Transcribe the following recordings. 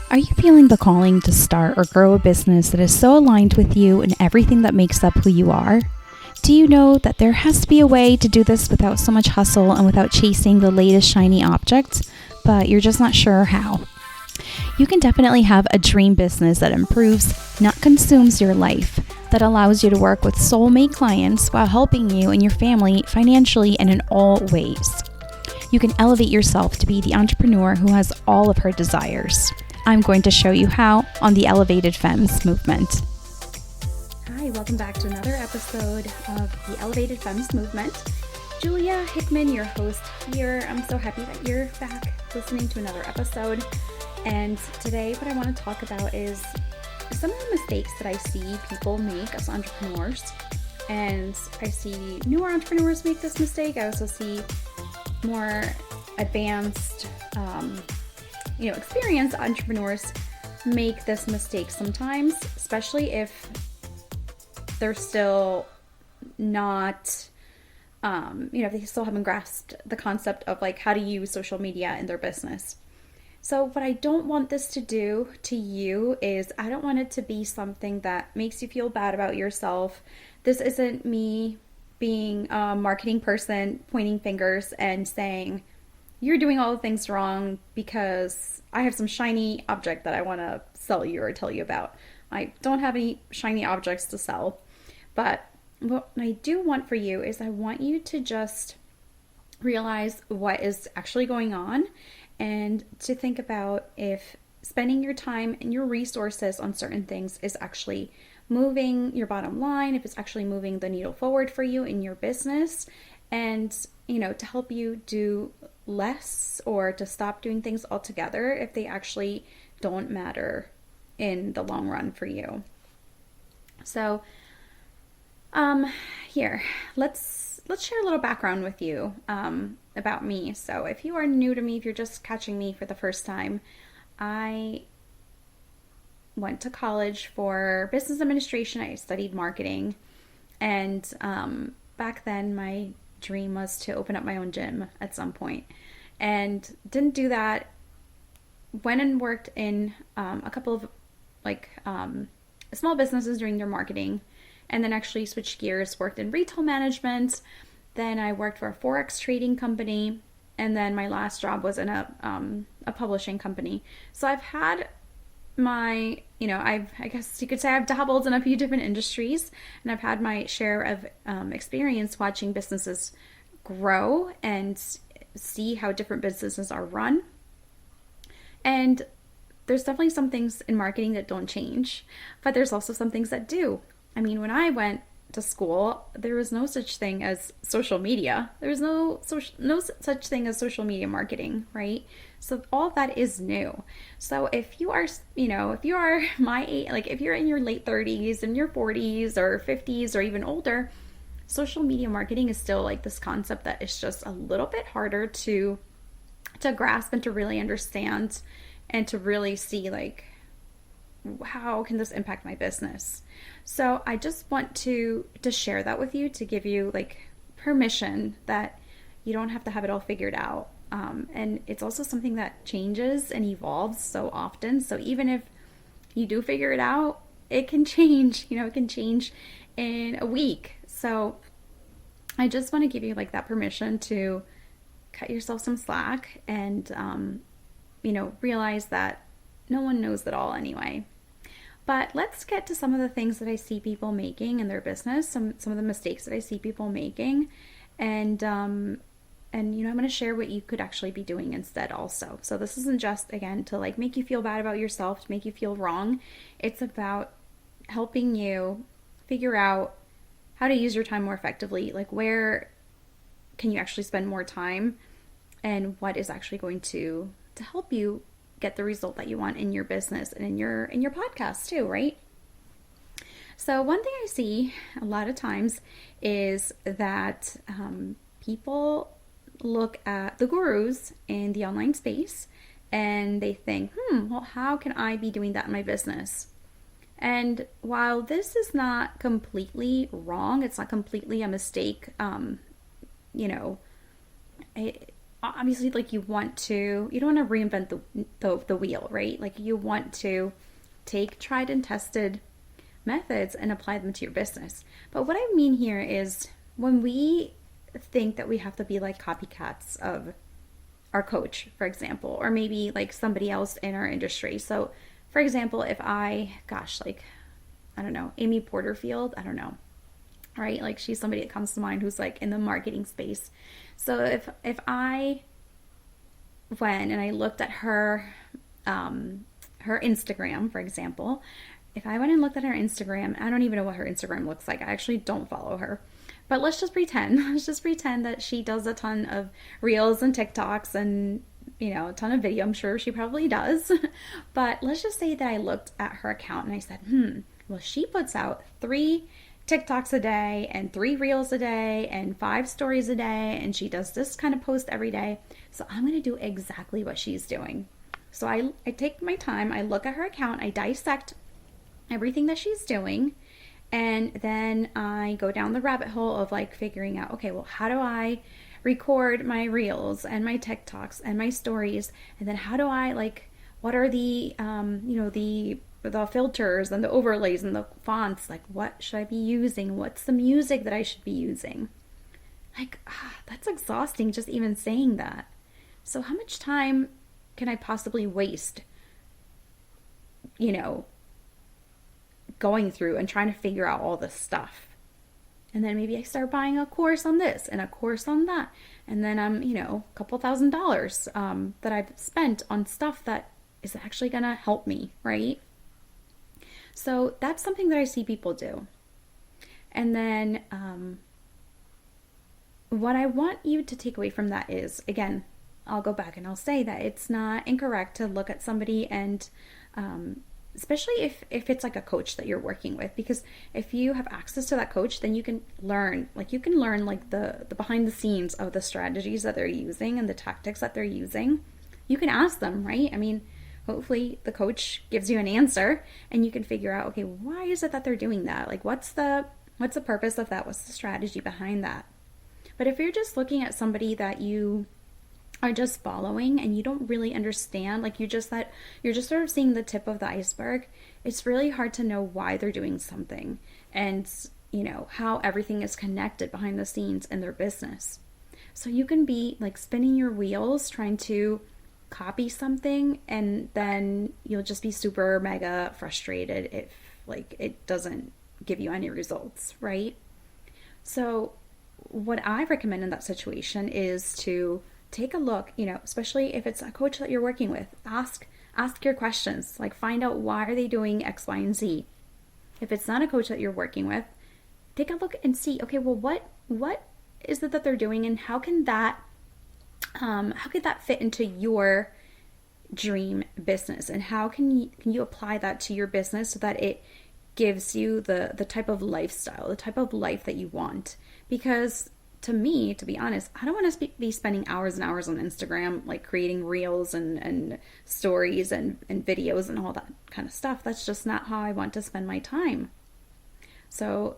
Are you feeling the calling to start or grow a business that is so aligned with you and everything that makes up who you are? Do you know that there has to be a way to do this without so much hustle and without chasing the latest shiny object, but you're just not sure how? You can definitely have a dream business that improves, not consumes your life, that allows you to work with soulmate clients while helping you and your family financially and in all ways. You can elevate yourself to be the entrepreneur who has all of her desires. I'm going to show you how on the Elevated Femmes movement. Hi, welcome back to another episode of the Elevated Femmes movement. Julia Hickman, your host here. I'm so happy that you're back listening to another episode. And today what I want to talk about is some of the mistakes that I see people make as entrepreneurs. And I see newer entrepreneurs make this mistake. I also see more advanced, experienced entrepreneurs make this mistake sometimes, especially if they're still not, if they still haven't grasped the concept of like how to use social media in their business. So what I don't want this to do to you is I don't want it to be something that makes you feel bad about yourself. This isn't me being a marketing person pointing fingers and saying, you're doing all the things wrong because I have some shiny object that I want to sell you or tell you about. I don't have any shiny objects to sell. But what I do want for you is I want you to just realize what is actually going on and to think about if spending your time and your resources on certain things is actually moving your bottom line, if it's actually moving the needle forward for you in your business, and to help you do less or to stop doing things altogether if they actually don't matter in the long run for you. So here, let's share a little background with you about me. So if you are new to me, if you're just catching me for the first time, I went to college for business administration. I studied marketing, and back then my dream was to open up my own gym at some point, and didn't do that. Went and worked in a couple of small businesses doing their marketing, and then actually switched gears, worked in retail management. Then I worked for a Forex trading company, and then my last job was in a publishing company. So I've had I guess you could say I've dabbled in a few different industries, and I've had my share of experience watching businesses grow and see how different businesses are run. And there's definitely some things in marketing that don't change, but there's also some things that do. I mean, when I went to school, there was no such thing as social media. There was no such thing as social media marketing, right? So all of that is new. So if you are, my age, like if you're in your late 30s and your 40s or 50s or even older, social media marketing is still like this concept that is just a little bit harder to grasp and to really understand and to really see like, how can this impact my business? So I just want to share that with you, to give you like permission that you don't have to have it all figured out. And it's also something that changes and evolves so often. So even if you do figure it out, it can change, it can change in a week. So I just want to give you like that permission to cut yourself some slack and, realize that no one knows it all anyway. But let's get to some of the things that I see people making in their business, some of the mistakes that I see people making, and I'm going to share what you could actually be doing instead also. So this isn't just, again, to like make you feel bad about yourself, to make you feel wrong. It's about helping you figure out how to use your time more effectively, like where can you actually spend more time, and what is actually going to help you get the result that you want in your business and in your podcast too, right? So one thing I see a lot of times is that people look at the gurus in the online space and they think, well, how can I be doing that in my business? And while this is not completely wrong, it's not completely a mistake, obviously, like, you don't want to reinvent the wheel, right? Like, you want to take tried and tested methods and apply them to your business. But what I mean here is when we think that we have to be like copycats of our coach, for example, or maybe like somebody else in our industry. So, for example, if like, I don't know, Amy Porterfield, I don't know, right? Like, she's somebody that comes to mind who's like in the marketing space. So if I went and I looked at her Instagram, for example, if I went and looked at her Instagram, I don't even know what her Instagram looks like. I actually don't follow her. But let's just pretend. Let's just pretend that she does a ton of reels and TikToks and, a ton of video. I'm sure she probably does. But let's just say that I looked at her account and I said, well, she puts out 3 TikToks a day and 3 reels a day and 5 stories a day. And she does this kind of post every day. So I'm going to do exactly what she's doing. So I take my time, I look at her account, I dissect everything that she's doing, and then I go down the rabbit hole of like figuring out, okay, well, how do I record my reels and my TikToks and my stories, and then how do I like, what are the the filters and the overlays and the fonts, like what should I be using, what's the music that I should be using? Like, that's exhausting just even saying that. So how much time can I possibly waste, going through and trying to figure out all this stuff? And then maybe I start buying a course on this and a course on that. And then I'm, a couple $1,000s that I've spent on stuff that is actually going to help me, right? So that's something that I see people do. And then what I want you to take away from that is, again, I'll go back and I'll say that it's not incorrect to look at somebody and especially if it's like a coach that you're working with, because if you have access to that coach, then you can learn like the behind the scenes of the strategies that they're using and the tactics that they're using. You can ask them, right? I mean, hopefully the coach gives you an answer and you can figure out, okay, why is it that they're doing that? Like, what's the purpose of that? What's the strategy behind that? But if you're just looking at somebody that you are just following and you don't really understand, like you're just sort of seeing the tip of the iceberg, it's really hard to know why they're doing something and how everything is connected behind the scenes in their business. So you can be like spinning your wheels trying to copy something, and then you'll just be super mega frustrated if like it doesn't give you any results, right? So what I recommend in that situation is to take a look, especially if it's a coach that you're working with, ask your questions, like find out why are they doing X, Y, and Z. If it's not a coach that you're working with, take a look and see, okay, well, what is it that they're doing, and how can that fit into your dream business, and how can you apply that to your business so that it gives you the type of lifestyle, the type of life that you want? Because to me, to be honest, I don't want to be spending hours and hours on Instagram, like creating reels and stories and videos and all that kind of stuff. That's just not how I want to spend my time. So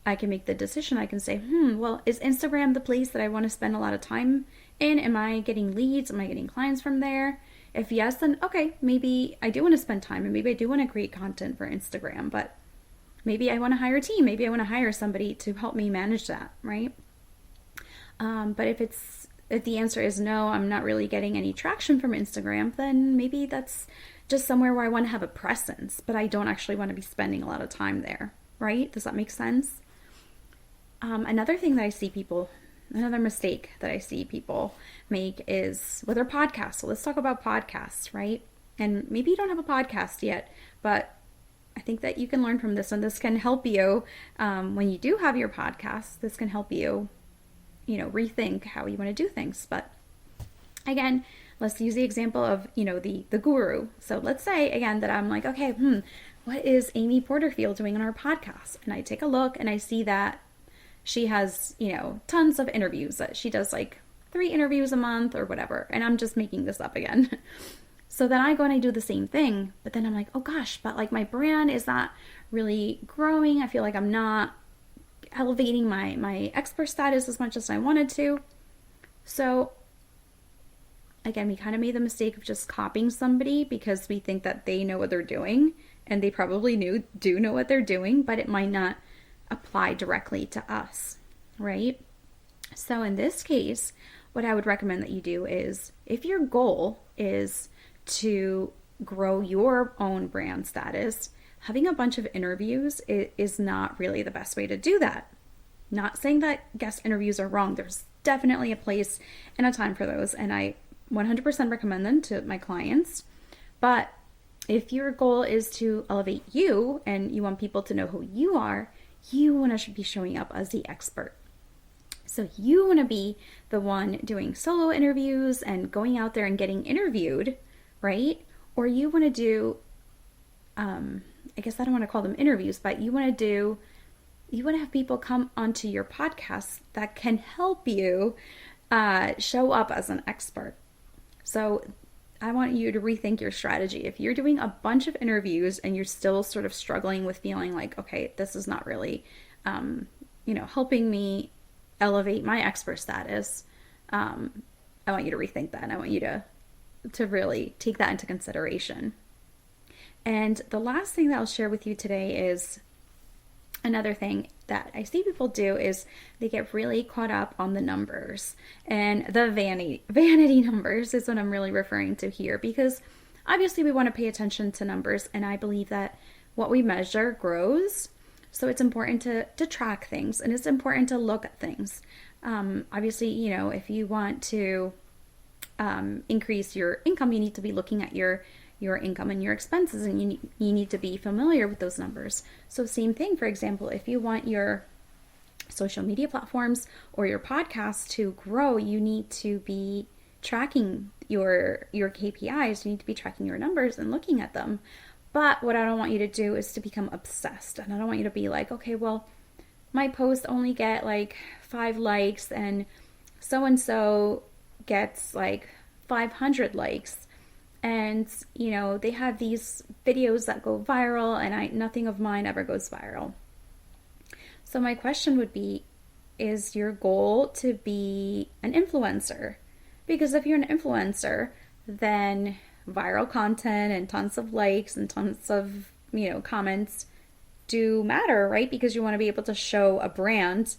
I can make the decision. I can say, well, is Instagram the place that I want to spend a lot of time in? Am I getting leads? Am I getting clients from there? If yes, then okay, maybe I do want to spend time and maybe I do want to create content for Instagram, but maybe I want to hire a team. Maybe I want to hire somebody to help me manage that, right? But if the answer is no, I'm not really getting any traction from Instagram, then maybe that's just somewhere where I want to have a presence, but I don't actually want to be spending a lot of time there, right? Does that make sense? Another mistake that I see people make is with their podcasts. So let's talk about podcasts, right? And maybe you don't have a podcast yet, but I think that you can learn from this, and this can help you when you do have your podcast. This can help you, rethink how you want to do things. But again, let's use the example of, the guru. So let's say again that I'm like, okay, what is Amy Porterfield doing on our podcast? And I take a look and I see that she has, tons of interviews, that she does like 3 interviews a month or whatever. And I'm just making this up again. So then I go and I do the same thing, but then I'm like, oh gosh, but like my brand is not really growing. I feel like I'm not elevating my expert status as much as I wanted to. So again, we kind of made the mistake of just copying somebody because we think that they know what they're doing, and they probably do know what they're doing, but it might not apply directly to us, right? So in this case, what I would recommend that you do is, if your goal is to grow your own brand status, having a bunch of interviews is not really the best way to do that. Not saying that guest interviews are wrong. There's definitely a place and a time for those, and I 100% recommend them to my clients. But if your goal is to elevate you and you want people to know who you are, you want to be showing up as the expert. So you want to be the one doing solo interviews and going out there and getting interviewed, right? Or you want to do, I guess I don't want to call them interviews, but you want to have people come onto your podcast that can help you show up as an expert. So I want you to rethink your strategy. If you're doing a bunch of interviews and you're still sort of struggling with feeling like, okay, this is not really, helping me elevate my expert status, I want you to rethink that. And I want you to really take that into consideration. And the last thing that I'll share with you today is another thing that I see people do is they get really caught up on the numbers, and the vanity numbers is what I'm really referring to here, because obviously we want to pay attention to numbers, and I believe that what we measure grows. So it's important to track things, and it's important to look at things. Obviously, if you want to increase your income, you need to be looking at your income and your expenses, and you need to be familiar with those numbers. So same thing, for example, if you want your social media platforms or your podcast to grow, you need to be tracking your KPIs, you need to be tracking your numbers and looking at them. But what I don't want you to do is to become obsessed. And I don't want you to be like, okay, well, my posts only get like 5 likes and so gets like 500 likes. And, they have these videos that go viral, and nothing of mine ever goes viral. So my question would be, is your goal to be an influencer? Because if you're an influencer, then viral content and tons of likes and tons of, comments do matter, right? Because you want to be able to show a brand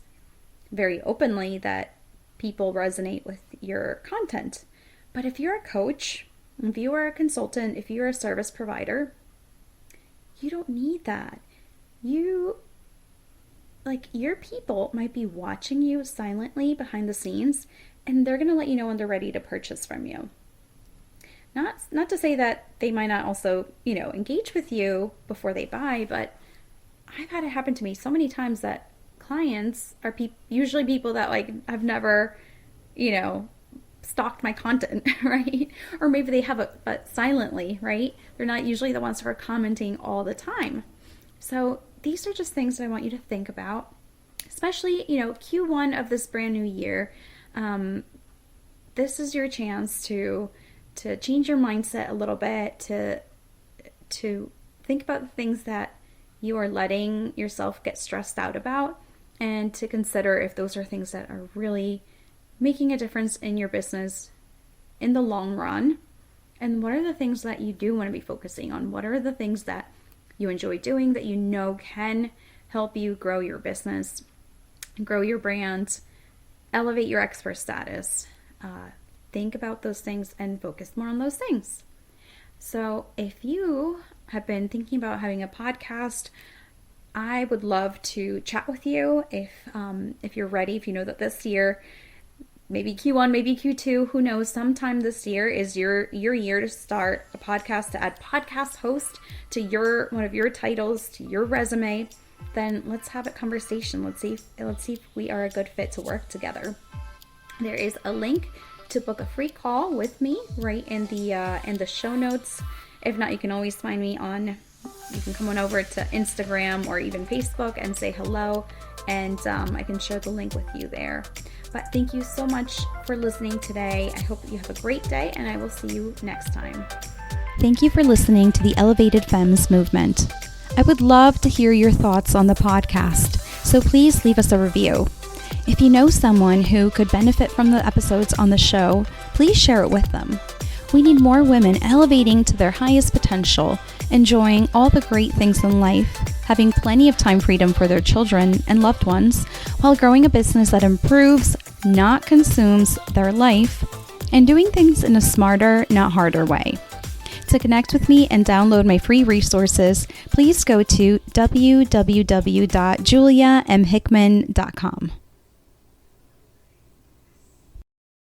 very openly that people resonate with your content. But if you're a coach, if you are a consultant, if you're a service provider, you don't need that. Your people might be watching you silently behind the scenes, and they're going to let you know when they're ready to purchase from you. Not to say that they might not also, engage with you before they buy, but I've had it happen to me so many times that clients are usually people that have never, stalked my content, right? Or maybe they have it, but silently, right? They're not usually the ones who are commenting all the time. So these are just things that I want you to think about, especially, Q1 of this brand new year. This is your chance to change your mindset a little bit, to think about the things that you are letting yourself get stressed out about, and to consider if those are things that are really making a difference in your business in the long run. And what are the things that you do want to be focusing on? What are the things that you enjoy doing that can help you grow your business, grow your brand, elevate your expert status? Think about those things and focus more on those things. So if you have been thinking about having a podcast, I would love to chat with you if you're ready, if you know that this year, maybe Q1, maybe Q2, who knows, sometime this year is your year to start a podcast, to add podcast host to one of your titles, to your resume. Then let's have a conversation. Let's see if we are a good fit to work together. There is a link to book a free call with me right in the show notes. If not, you can always find me you can come on over to Instagram or even Facebook and say hello, and I can share the link with you there. But thank you so much for listening today. I hope that you have a great day, and I will see you next time. Thank you for listening to the Elevated Femmes movement. I would love to hear your thoughts on the podcast, so please leave us a review. If you know someone who could benefit from the episodes on the show, please please share it with them. We need more women elevating to their highest potential, enjoying all the great things in life, having plenty of time freedom for their children and loved ones, while growing a business that improves, not consumes, their life, and doing things in a smarter, not harder way. To connect with me and download my free resources, please go to www.juliamhickman.com.